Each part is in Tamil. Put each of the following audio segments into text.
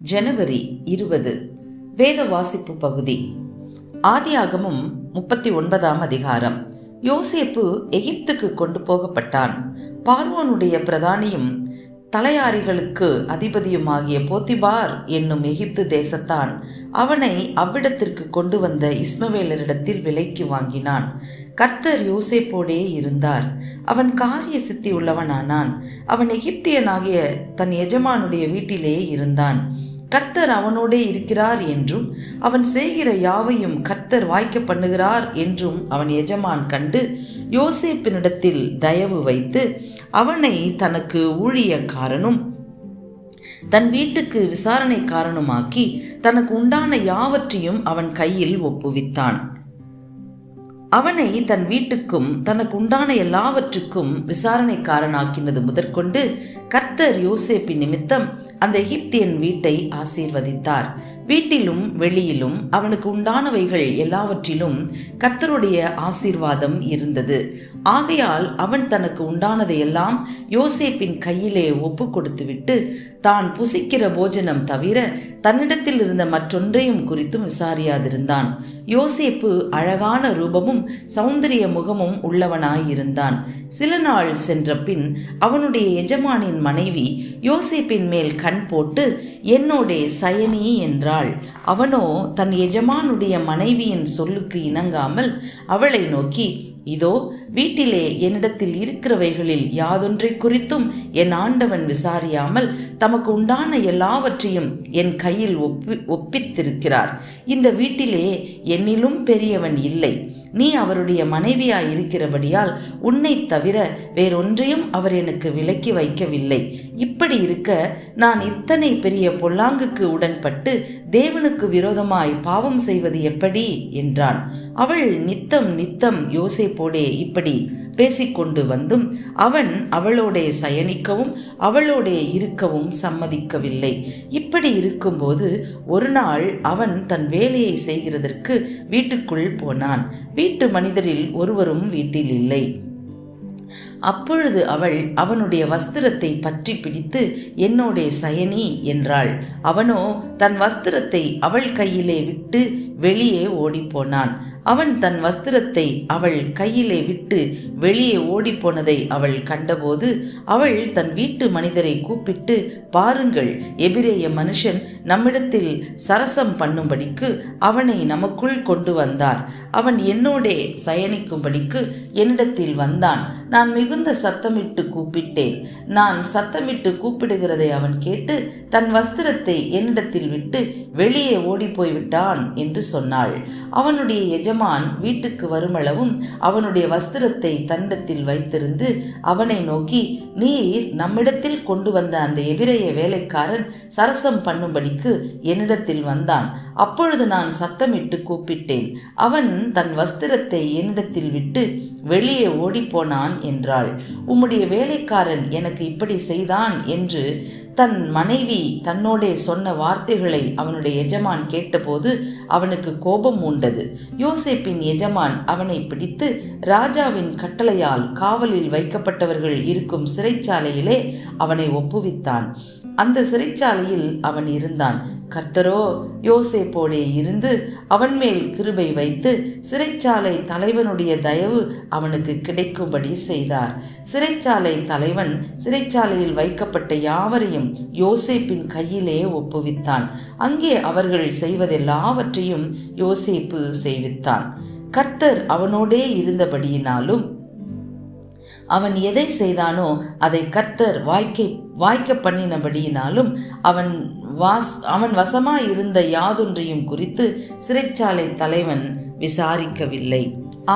ஜனவரி 20 வேத வாசிப்பு பகுதி. ஆதியாகமம் 39ஆம் அதிகாரம். யோசேப்பு எகிப்துக்கு கொண்டு போகப்பட்டான். பார்வோனுடைய பிரதானியும் தலையாரிகளுக்கு அதிபதியுமாகிய போத்திபார் என்னும் எகிப்து தேசத்தான் அவனை அவ்விடத்திற்கு கொண்டு வந்த இஸ்மவேலரிடத்தில் விலைக்கு வாங்கினான். கர்த்தர் யோசேப்போடே இருந்தார். அவன் காரிய சித்தி உள்ளவனானான். அவன் எகிப்தியனாகிய தன் எஜமானுடைய வீட்டிலே இருந்தான். கர்த்தர் அவனோடே இருக்கிறார் என்றும் அவன் செய்கிற யாவையும் கர்த்தர் வாய்க்க பண்ணுகிறார் என்றும் அவன் எஜமான் கண்டு யோசேப்பினிடத்தில் தயவு வைத்து அவனை தனக்கு ஊழியக்காரனும் தன் வீட்டுக்கு விசாரணைக்காரனுமாக்கி தனக்கு உண்டான யாவற்றையும் அவன் கையில் ஒப்புவித்தான். அவனை தன் வீட்டுக்கும் தனக்கு உண்டான எல்லாவற்றுக்கும் விசாரணைக்காரனாக்கினது முதற்கொண்டு கர்த்தர் யோசேப்பின் நிமித்தம் அந்த எகிப்தியன் வீட்டை ஆசீர்வதித்தார். வீட்டிலும் வெளியிலும் அவனுக்கு உண்டானவைகள் எல்லாவற்றிலும் கர்த்தருடைய ஆசீர்வாதம் இருந்தது. ஆகையால் அவன் தனக்கு உண்டானதை எல்லாம் யோசேப்பின் கையிலே ஒப்பு கொடுத்துவிட்டு தான் புசிக்கிற போஜனம் தவிர தன்னிடத்தில் இருந்த மற்றொன்றையும் குறித்தும் விசாரியாதிருந்தான். யோசேப்பு அழகான ரூபமும் சௌந்தரிய முகமும் உள்ளவனாயிருந்தான். சில நாள் சென்ற பின் அவனுடைய எஜமானின் மனைவி யோசேப்பின் மேல் கண் போட்டு என்னோடே சயனி என்றாள். அவனோ தன் எஜமானுடைய மனைவியின் சொல்லுக்கு இணங்காமல் அவளை நோக்கி, இதோ வீட்டிலே என்னிடத்தில் இருக்கிறவைகளில் யாதொன்றை குறித்தும் என் ஆண்டவன் விசாரியாமல் தமக்கு உண்டான எல்லாவற்றையும் என் கையில் ஒப்பித்திருக்கிறார். இந்த வீட்டிலே என்னிலும் பெரியவன் இல்லை. நீ அவருடைய மனைவியாய் இருக்கிறபடியால் உன்னை தவிர வேறொன்றையும் அவர் எனக்கு விலக்கி வைக்கவில்லை. இப்படி இருக்க நான் இத்தனை பெரிய பொல்லாங்குக்கு உடன்பட்டு தேவனுக்கு விரோதமாய் பாவம் செய்வது எப்படி என்றான். அவள் நித்தம் யோசேப்போடே இப்படி பேசிக்கொண்டு வந்தும் அவன் அவளோடே சயனிக்கவும் அவளோடே இருக்கவும் சம்மதிக்கவில்லை. இப்படி இருக்கும்போது ஒரு நாள் அவன் தன் வேலையை செய்கிறதற்கு வீட்டுக்குள் போனான். வீட்டு மனிதரில் ஒருவரும் வீட்டில் இல்லை. அப்பொழுது அவள் அவனுடைய வஸ்திரத்தை பற்றி பிடித்து என்னோடே சயனி என்றாள். அவனோ தன் வஸ்திரத்தை அவள் கையிலே விட்டு வெளியே ஓடிப்போனான். அவன் தன் வஸ்திரத்தை அவள் கையிலே விட்டு வெளியே ஓடிப்போனதை அவள் கண்டபோது அவள் தன் வீட்டு மனிதரை கூப்பிட்டு, பாருங்கள், எபிரேய மனுஷன் நம்மிடத்தில் சரசம் பண்ணும்படிக்கு அவனை நமக்குள் கொண்டு வந்தார். அவன் என்னோடே சயனிக்கும்படிக்கு என்னிடத்தில் வந்தான். நான் மிகுந்த சத்தமிட்டு கூப்பிட்டேன். நான் சத்தமிட்டு கூப்பிடுகிறதை அவன் கேட்டு தன் வஸ்திரத்தை என்னிடத்தில் விட்டு வெளியே ஓடிப்போய்விட்டான் என்று சொன்னாள். அவனுடைய எஜமான் வீட்டுக்கு வருமளவும் அவனுடைய வஸ்திரத்தை தன்னிடத்தில் வைத்திருந்து அவனை நோக்கி, நீர் நம்மிடத்தில் கொண்டு வந்த அந்த எபிரேய வேலைக்காரன் சரசம் பண்ணும்படிக்கு என்னிடத்தில் வந்தான். அப்பொழுது நான் சத்தமிட்டு கூப்பிட்டேன். அவன் தன் வஸ்திரத்தை என்னிடத்தில் விட்டு வெளியே ஓடிப்போனான் என்றாள். உம்முடைய வேலைக்காரன் எனக்கு இப்படி செய்தான் என்று தன் மனைவி தன்னோடே சொன்ன வார்த்தைகளை அவனுடைய எஜமான் கேட்டபோது அவனுக்கு கோபம் உண்டது. யோசேப்பின் எஜமான் அவனை பிடித்து ராஜாவின் கட்டளையால் காவலில் வைக்கப்பட்டவர்கள் இருக்கும் சிறைச்சாலையிலே அவனை ஒப்புவித்தான். அந்த சிறைச்சாலையில் அவன் இருந்தான். கர்த்தரோ யோசேப்போடே இருந்து அவன் மேல் கிருபை வைத்து சிறைச்சாலை தலைவனுடைய தயவு அவனுக்கு கிடைக்கும்படி செய்தார். சிறைச்சாலை தலைவன் சிறைச்சாலையில் வைக்கப்பட்ட யாவரையும் யோசேப்பின் கையிலே ஒப்புவித்தான். அங்கே அவர்கள் செய்வதெல்லாவற்றையும் யோசேப்பு செய்வித்தான். கர்த்தர் அவனோடே இருந்தபடியினாலும் அவன் எதை செய்தானோ அதை கர்த்தர் வாய்க்க பண்ணினபடியினாலும் அவன் வசமாயிருந்த யாதொன்றையும் குறித்து சிறைச்சாலை தலைவன் விசாரிக்கவில்லை.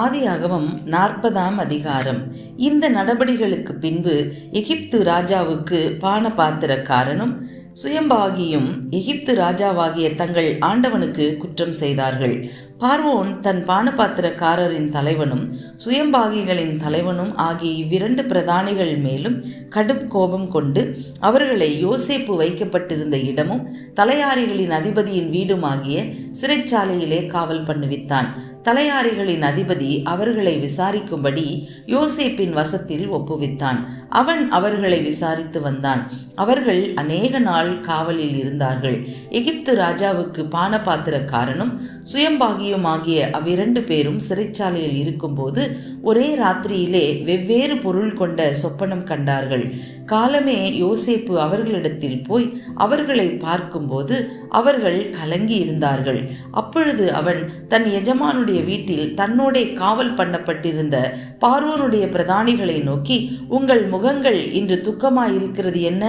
ஆதியாகமம் 40ஆம் அதிகாரம். இந்த நடபடிகளுக்கு பின்பு எகிப்து ராஜாவுக்கு பானபாத்திரக்காரனும் சுயம்பாகியும் எகிப்து ராஜாவாகிய தங்கள் ஆண்டவனுக்கு குற்றம் செய்தார்கள். பார்வோன் தன் பானபாத்திரக்காரரின் தலைவனும் சுயம்பாகிகளின் தலைவனும் ஆகிய இவ்விரண்டு பிரதானிகள் மேலும் கடும் கோபம் கொண்டு அவர்களை யோசேப்பு வைக்கப்பட்டிருந்த இடமும் தலையாரிகளின் அதிபதியின் வீடுமாகிய சிறைச்சாலையிலே காவல் பண்ணுவித்தான். தலையாரிகளின் அதிபதி அவர்களை விசாரிக்கும்படி யோசேப்பின் வசத்தில் ஒப்புவித்தான். அவன் அவர்களை விசாரித்து வந்தான். அவர்கள் அநேக நாள் காவலில் இருந்தார்கள். எகிப்து ராஜாவுக்கு பானபாத்திரக்காரனும் சுயம்பாகியுமாகிய அவ்விரண்டு பேரும் சிறைச்சாலையில் இருக்கும்போது ஒரே ராத்திரியிலே வெவ்வேறு பொருள் கொண்ட சொப்பனம் கண்டார்கள். காலமே யோசேப்பு அவர்களிடத்தில் போய் அவர்களை பார்க்கும்போது அவர்கள் கலங்கி இருந்தார்கள். அப்பொழுது அவன் தன் எஜமானுடைய வீட்டில் தன்னோடே காவல் பண்ணப்பட்டிருந்த பார்வோனுடைய பிரதானிகளை நோக்கி, உங்கள் முகங்கள் இன்று துக்கமாயிருக்கிறது என்ன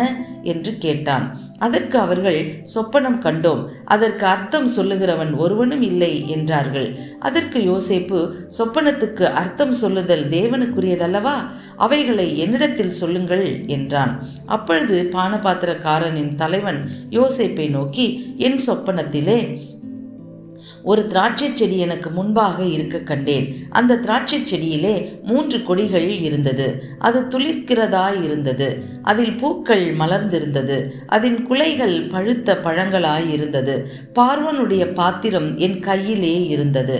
என்று கேட்டான். அதற்கு அவர்கள், சொப்பனம் கண்டோம், அதற்கு அர்த்தம் சொல்லுகிறவன் ஒருவனும் இல்லை என்றார்கள். அதற்கு யோசேப்பு, சொப்பனத்துக்கு அர்த்தம் சொல்லுதல் தேவனுக்குரியதல்லவா? அவைகளை என்னிடத்தில் சொல்லுங்கள் என்றான். அப்பொழுது பானபாத்திரக்காரனின் தலைவன் யோசேப்பை நோக்கி, என் சொப்பனத்திலே ஒரு திராட்சை செடி எனக்கு முன்பாக இருக்க கண்டேன். அந்த திராட்சை செடியிலே 3 கொடிகள் இருந்தது. அது துளிர்க்கிறதாய் இருந்தது. அதில் பூக்கள் மலர்ந்திருந்தது. அதன் குலைகள் பழுத்த பழங்களாய் இருந்தது. பார்வோனுடைய பாத்திரம் என் கையிலே இருந்தது.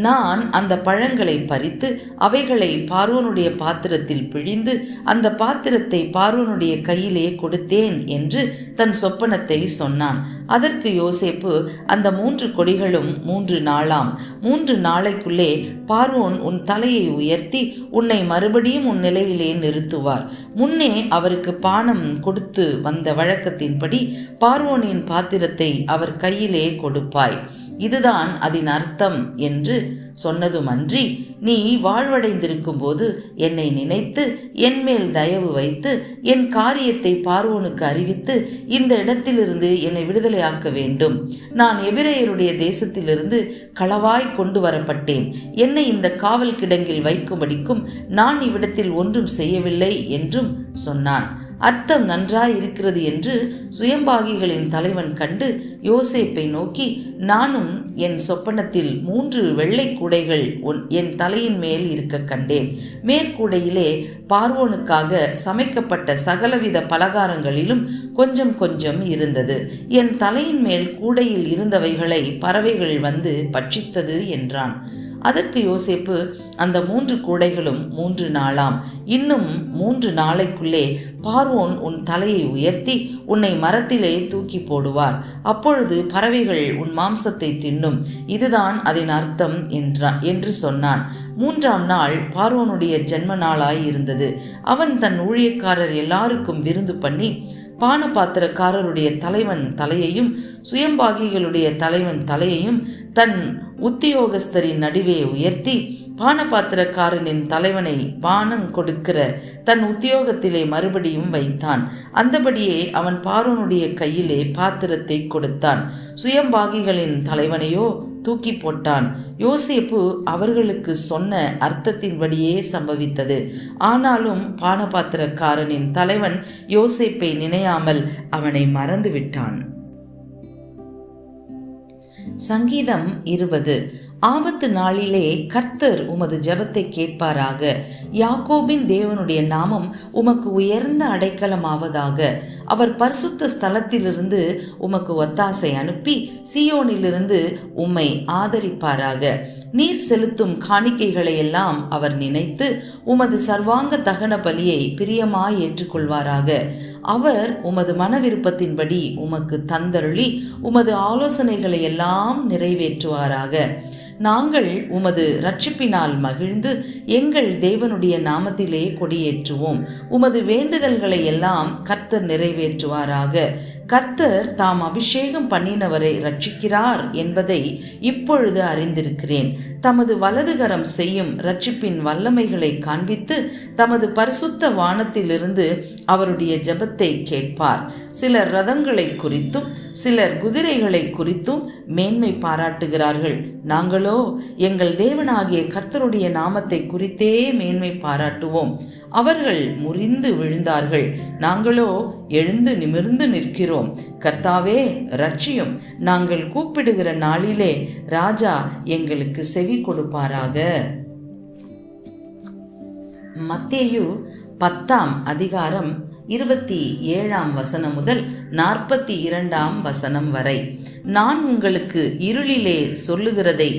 நான் அந்த பழங்களை பறித்து அவைகளை பார்வோனுடைய பாத்திரத்தில் பிழிந்து அந்த பாத்திரத்தை பார்வோனுடைய கையிலே கொடுத்தேன் என்று தன் சொப்பனத்தை சொன்னான். அதற்கு யோசேப்பு, அந்த 3 கொடிகளும் 3 நாளாம். 3 நாளைக்குள்ளே பார்வோன் உன் தலையை உயர்த்தி உன்னை மறுபடியும் உன் நிலையிலே நிறுத்துவார். முன்னே அவருக்கு பானம் கொடுத்து வந்த வழக்கத்தின்படி பார்வோனின் பாத்திரத்தை அவர் கையிலே கொடுப்பாய். இதுதான் அதன் அர்த்தம் என்று சொன்னதுமன்றி, நீ வாழ்வடைந்திருக்கும் போது என்னை நினைத்து என் மேல் தயவு வைத்து என் காரியத்தை பார்வோனுக்கு அறிவித்து இந்த இடத்திலிருந்து என்னை விடுதலையாக்க வேண்டும். நான் எபிரேயருடைய தேசத்திலிருந்து களவாய் கொண்டு வரப்பட்டேன். என்னை இந்த காவல் கிடங்கில் வைக்கும்படிக்கும் நான் இவ்விடத்தில் ஒன்றும் செய்யவில்லை என்றும் சொன்னான். அர்த்தம் நன்றாயிருக்கிறது என்று சுயம்பாகிகளின் தலைவன் கண்டு யோசேப்பை நோக்கி, நானும் என் சொப்பனத்தில் 3 வெள்ளை கூடைகள் என் தலையின் மேல் இருக்க கண்டேன். மேற்கூடையிலே பார்வோனுக்காக சமைக்கப்பட்ட சகலவித பலகாரங்களிலும் கொஞ்சம் கொஞ்சம் இருந்தது. என் தலையின் மேல் கூடையில் இருந்தவைகளை பறவைகள் வந்து பட்சித்தது என்றான். அதற்கு யோசேப்பு, அந்த 3 கூடைகளும் 3 நாளாம். இன்னும் 3 நாளைக்குள்ளே பார்வோன் உன் தலையை உயர்த்தி உன்னை மரத்திலே தூக்கி போடுவார். அப்பொழுது பறவைகள் உன் மாம்சத்தை தின்னும். இதுதான் அதன் அர்த்தம் என்று சொன்னான். 3ஆம் நாள் பார்வோனுடைய ஜென்ம நாளாய் இருந்தது. அவன் தன் ஊழியக்காரர் எல்லாருக்கும் விருந்து பண்ணி பானபாத்திரக்காரருடைய தலைவன் தலையையும் சுயம்பாகிகளுடைய தலைவன் தலையையும் தன் உத்தியோகஸ்தரின் நடுவே உயர்த்தி பானபாத்திரக்காரனின் தலைவனை பானம் கொடுக்கிற தன் உத்தியோகத்திலே மறுபடியும் வைத்தான். அந்தபடியே அவன் பார்வோனுடைய கையிலே பாத்திரத்தை கொடுத்தான். சுயம்பாகிகளின் தலைவனையோ தூக்கி போட்டான். யோசேப்பு அவர்களுக்கு சொன்ன அர்த்தத்தின்படியே சம்பவித்தது. ஆனாலும் பானபாத்திரக்காரனின் தலைவன் யோசேப்பை நினையாமல் அவனை மறந்துவிட்டான். சங்கீதம் 20. ஆபத்து நாளிலே கர்த்தர் உமது ஜெபத்தை கேட்பாராக. யாக்கோபின் தேவனுடைய நாமம் உமக்கு உயர்ந்த அடைக்கலமாவதாக. அவர் பரிசுத்த ஸ்தலத்திலிருந்து உமக்கு ஒத்தாசை அனுப்பி சீயோனிலிருந்து உம்மை ஆதரிப்பாராக. நீர் செலுத்தும் காணிக்கைகளை எல்லாம் அவர் நினைத்து உமது சர்வாங்க தகன பலியை பிரியமாய் ஏற்றுக்கொள்வாராக. அவர் உமது மன விருப்பத்தின்படி உமக்கு தந்தருளி உமது ஆலோசனைகளை எல்லாம் நிறைவேற்றுவாராக. நாங்கள் உமது இரட்சிப்பினால் மகிழ்ந்து எங்கள் தேவனுடைய நாமத்திலே கொடியேற்றுவோம். உமது வேண்டுதல்களை எல்லாம் கர்த்தர் நிறைவேற்றுவாராக. கர்த்தர் தாம் அபிஷேகம் பண்ணினவரை இரட்சிக்கிறார் என்பதை இப்பொழுது அறிந்திருக்கிறேன். தமது வலதுகரம் செய்யும் இரட்சிப்பின் வல்லமைகளை காண்பித்து தமது பரிசுத்த வானத்திலிருந்து அவருடைய ஜெபத்தை கேட்பார். சிலர் ரதங்களை குறித்தும் சிலர் குதிரைகளை குறித்தும் மேன்மை பாராட்டுகிறார்கள். நாங்களோ எங்கள் தேவனாகிய கர்த்தருடைய நாமத்தை குறித்தே மேன்மை பாராட்டுவோம். அவர்கள் முறிந்து விழுந்தார்கள். நாங்களோ எழுந்து நிமிர்ந்து நிற்கிறோம். கர்த்தாவே இரட்சியும். நாங்கள் கூப்பிடுகிற நாளிலே ராஜா எங்களுக்கு செவி கொடுப்பாராக. மத்தேயு 10ஆம் அதிகாரம் 27ஆம் வசனம் முதல் 42ஆம் வசனம் வரை. நான் உங்களுக்கு இருளிலே சொல்லுகிறதை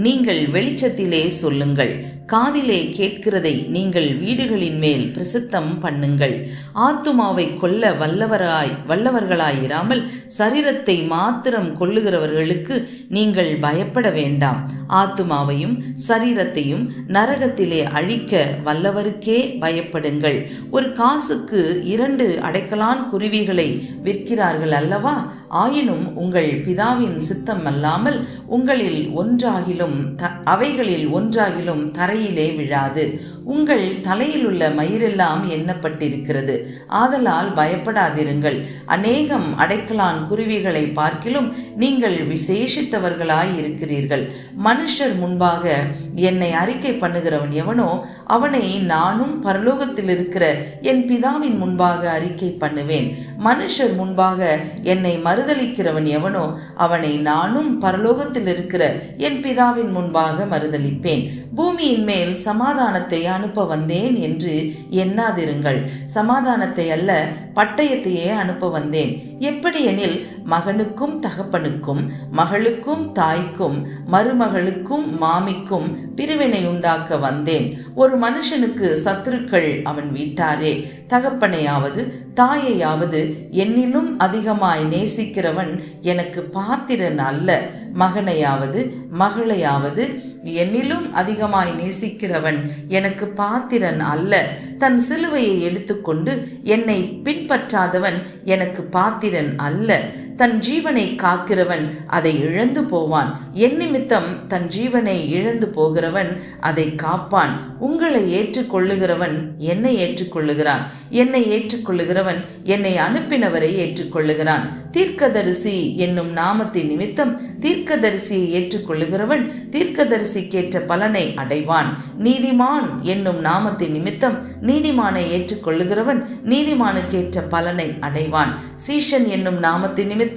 நீங்கள் வெளிச்சத்திலே சொல்லுங்கள், காதிலே கேட்கிறதை நீங்கள் வீடுகளின் மேல் பிரசித்தம் பண்ணுங்கள். ஆத்துமாவை கொல்ல வல்லவர்களாயிராமல் சரீரத்தை மாத்திரம் கொல்லுகிறவர்களுக்கு நீங்கள் பயப்பட வேண்டாம். ஆத்துமாவையும் சரீரத்தையும் நரகத்திலே அழிக்க வல்லவருக்கே பயப்படுங்கள். ஒரு காசுக்கு 2 அடைக்கலான் குருவிகளை விற்கிறார்கள் அல்லவா? ஆயினும் உங்கள் பிதாவின் சித்தம் அல்லாமல் அவைகளில் ஒன்றாகிலும் தரையிலே விழாது. உங்கள் தலையில் உள்ள மயிரெல்லாம் எண்ணப்பட்டிருக்கிறது. ஆதலால் பயப்படாதிருங்கள். அநேகம் அடைக்கலான் குருவிகளை பார்க்கிலும் நீங்கள் விசேஷித்தவர்களாய் இருக்கிறீர்கள். மனுஷர் முன்பாக என்னை அறிக்கை பண்ணுகிறவன் எவனோ அவனை நானும் பரலோகத்தில் இருக்கிற என் பிதாவின் முன்பாக அறிக்கை பண்ணுவேன். மனுஷர் முன்பாக என்னை மறுதலிக்கிறவன் எவனோ அவனை நானும் பரலோகத்தில் இருக்கிற என் பிதாவின் முன்பாக மறுதலிப்பேன். பூமியின் மேல் சமாதானத்தை அனுப்ப வந்தேன் என்று எண்ணாதிருங்கள். சமாதானத்தை அல்ல, பட்டயத்தையே அனுப்ப வந்தேன். எப்படி எனில், மகனுக்கும் தகப்பனுக்கும், மகளுக்கும் தாய்க்கும், மருமகளுக்கும் மாமிக்கும் பிரிவினை உண்டாக்க வந்தேன். ஒரு மனுஷனுக்கு சத்துருக்கள் அவன் வீட்டாரே. தகப்பனையாவது தாயையாவது என்னிலும் அதிகமாய் நேசிக்கிறவன் எனக்கு பாத்திரன் அல்ல. மகனையாவது மகளையாவது என்னிலும் அதிகமாய் நேசிக்கிறவன் எனக்கு பாத்திரன் அல்ல. தன் சிலுவையை எடுத்துக்கொண்டு என்னை பின்பற்றாதவன் எனக்கு பாத்திரன் அல்ல. தன் ஜீவனை காக்கிறவன் அதை இழந்து போவான். என் நிமித்தம் தன் ஜீவனை இழந்து போகிறவன் அதை காப்பான். உங்களை ஏற்றுக்கொள்ளுகிறவன் என்னை ஏற்றுக்கொள்ளுகிறான். என்னை ஏற்றுக்கொள்ளுகிறவன் என்னை அனுப்பினவரை ஏற்றுக்கொள்ளுகிறான். தீர்க்கதரிசி என்னும் நாமத்தின் நிமித்தம் தீர்க்கதரிசியை ஏற்றுக்கொள்ளுகிறவன் தீர்க்கதரிசிக்கேற்ற பலனை அடைவான். நீதிமான் என்னும் நாமத்தின் நிமித்தம் நீதிமானை ஏற்றுக்கொள்ளுகிறவன் நீதிமானுக்கேற்ற பலனை அடைவான். சீஷன் என்னும் நாமத்தின் நிமித்தம்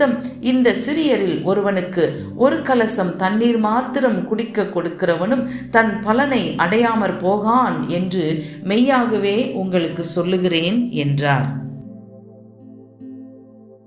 இந்த சிறியரில் ஒருவனுக்கு 1 கலசம் தண்ணீர் மாத்திரம் குடிக்க கொடுக்கிறவனும் தன் பலனை அடையாமற் போகான் என்று மெய்யாகவே உங்களுக்கு சொல்லுகிறேன் என்றார்.